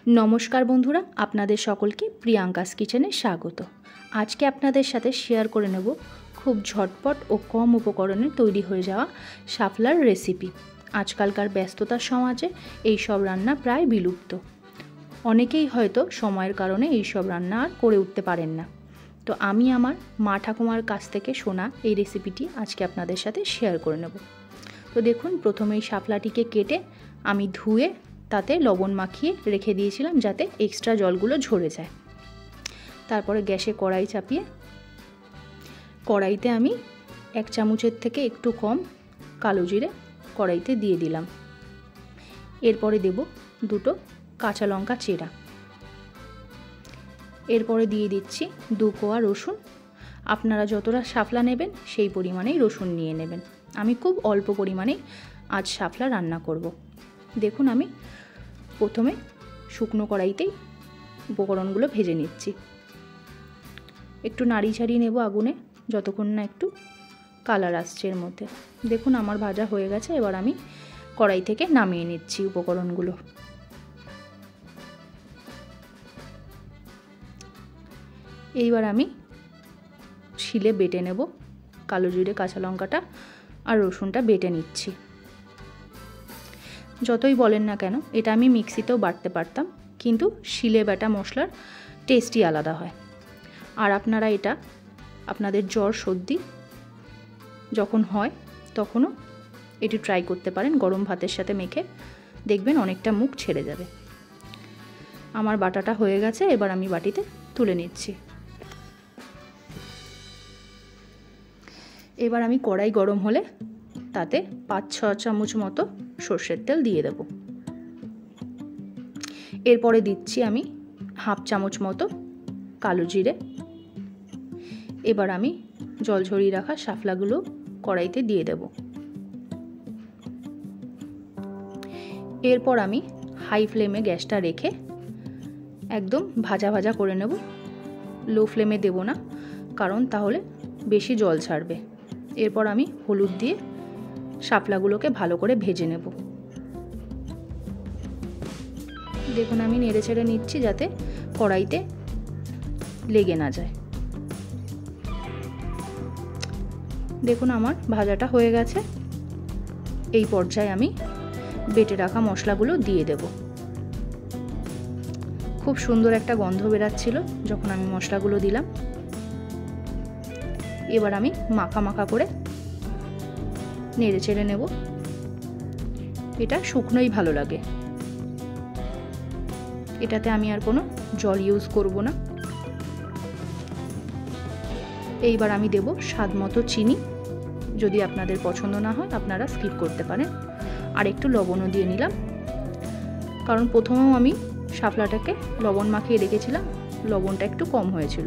নমস্কার বন্ধুরা, আপনাদের সকলকে প্রিয়াঙ্কাস কিচেনে স্বাগত। আজকে আপনাদের সাথে শেয়ার করে নেব খুব ঝটপট ও কম উপকরণে তৈরি হয়ে যাওয়া শাপলার রেসিপি। আজকালকার ব্যস্ততার সমাজে এই সব রান্না প্রায় বিলুপ্ত। অনেকেই হয়তো সময়ের কারণে এই সব রান্না আর করে উঠতে পারেন না। তো আমি আমার মা ঠাকুমার কাছ থেকে শোনা এই রেসিপিটি আজকে আপনাদের সাথে শেয়ার করে নেব। তো দেখুন, প্রথমেই শাপলাটিকে কেটে আমি ধুয়ে তাতে লবণ মাখিয়ে রেখে দিয়েছিলাম যাতে এক্সট্রা জলগুলো ঝরে যায়। তারপরে গ্যাসে কড়াই চাপিয়ে কড়াইতে আমি 1 চামচের থেকে একটু কম কালো জিরে কড়াইতে দিয়ে দিলাম। এরপরে দেব 2টো কাঁচা লঙ্কা চেরা। এরপরে দিয়ে দিচ্ছি 2 কোয়া রসুন। আপনারা যতটা শাপলা নেবেন সেই পরিমাণেই রসুন নিয়ে নেবেন। আমি খুব অল্প পরিমাণে আজ শাপলা রান্না করব। দেখুন, আমি প্রথমে শুকনো কড়াইতেই উপকরণগুলো ভেজে নিচ্ছি। একটু নাড়ি ছাড়িয়ে নেব আগুনে যতক্ষণ না একটু কালার আসছে এর মধ্যে। দেখুন, আমার ভাজা হয়ে গেছে। এবার আমি কড়াই থেকে নামিয়ে নিচ্ছি উপকরণগুলো। এইবার আমি শিলে বেটে নেব। কালো জিরে, কাঁচা লঙ্কাটা আর রসুনটা বেটে নিচ্ছি। যতই বলেন না কেন, এটা আমি মিক্সিতেও বাটতে পারতাম, কিন্তু শিলে বাটা মশলার টেস্টই আলাদা হয়। আর আপনারা এটা আপনাদের জ্বর সর্দি যখন হয় তখনও এটি ট্রাই করতে পারেন। গরম ভাতের সাথে মেখে দেখবেন অনেকটা মুখ ছেড়ে যাবে। আমার বাটাটা হয়ে গেছে। এবার আমি বাটিতে তুলে নিচ্ছি। এবার আমি কড়াই গরম হলে তাতে 5-6 চামচ মতো সর্ষের তেল দিয়ে দেব। এরপরে দিচ্ছি আমি 1/2 চামচ মতো কালো জিরে। এবার আমি জল ঝরিয়ে রাখা শাপলাগুলো কড়াইতে দিয়ে দেব। এরপর আমি হাই ফ্লেমে গ্যাসটা রেখে একদম ভাজা ভাজা করে নেব। লো ফ্লেমে দেব না, কারণ তাহলে বেশি জল ছাড়বে। এরপর আমি হলুদ দিয়ে শাপলাগুলোকে ভালো করে ভেজে নেব। দেখুন, আমি নেড়ে ছেড়ে নিচ্ছি যাতে কড়াইতে লেগে না যায়। দেখুন, আমার ভাজাটা হয়ে গেছে। এই পর্যায়ে আমি বেটে রাখা মশলাগুলো দিয়ে দেব। খুব সুন্দর একটা গন্ধ বেরাচ্ছিল যখন আমি মশলাগুলো দিলাম। এবার আমি মাখা মাখা করে নেড়ে চেড়ে নেব। এটা শুকনোই ভালো লাগে। এটাতে আমি আর কোনো জল ইউজ করব না। এইবার আমি দেব স্বাদ মতো চিনি। যদি আপনাদের পছন্দ না হয় আপনারা স্কিপ করতে পারেন। আর একটু লবণও দিয়ে নিলাম, কারণ প্রথমেও আমি শাপলাটাকে লবণ মাখিয়ে রেখেছিলাম, লবণটা একটু কম হয়েছিল।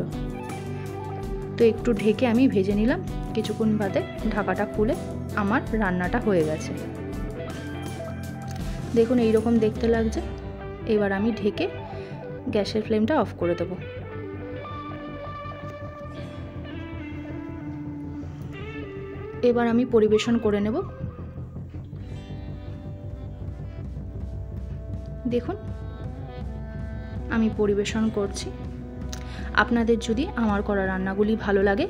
তো একটু ঢেকে আমি ভেজে নিলাম। কিছুক্ষণ বাদে ঢাকাটা খুলে আমার রান্নাটা হয়ে গেছে। দেখুন, এইরকম দেখতে লাগছে। এবার আমি ঢেকে গ্যাসের ফ্লেমটা অফ করে দেব। এবার আমি পরিবেশন করে নেব। দেখুন, আমি পরিবেশন করছি। আপনাদের যদি আমার করা রান্নাগুলি ভালো লাগে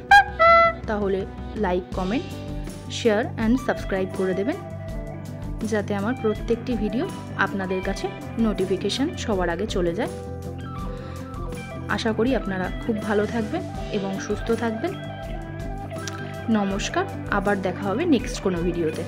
তাহলে like, comment, share and subscribe করে দেবেন, যাতে আমার প্রত্যেকটি ভিডিও আপনাদের কাছে নোটিফিকেশান সবার আগে চলে যায়। আশা করি আপনারা খুব ভালো থাকবেন এবং সুস্থ থাকবেন। নমস্কার, আবার দেখা হবে নেক্সট কোনো ভিডিওতে।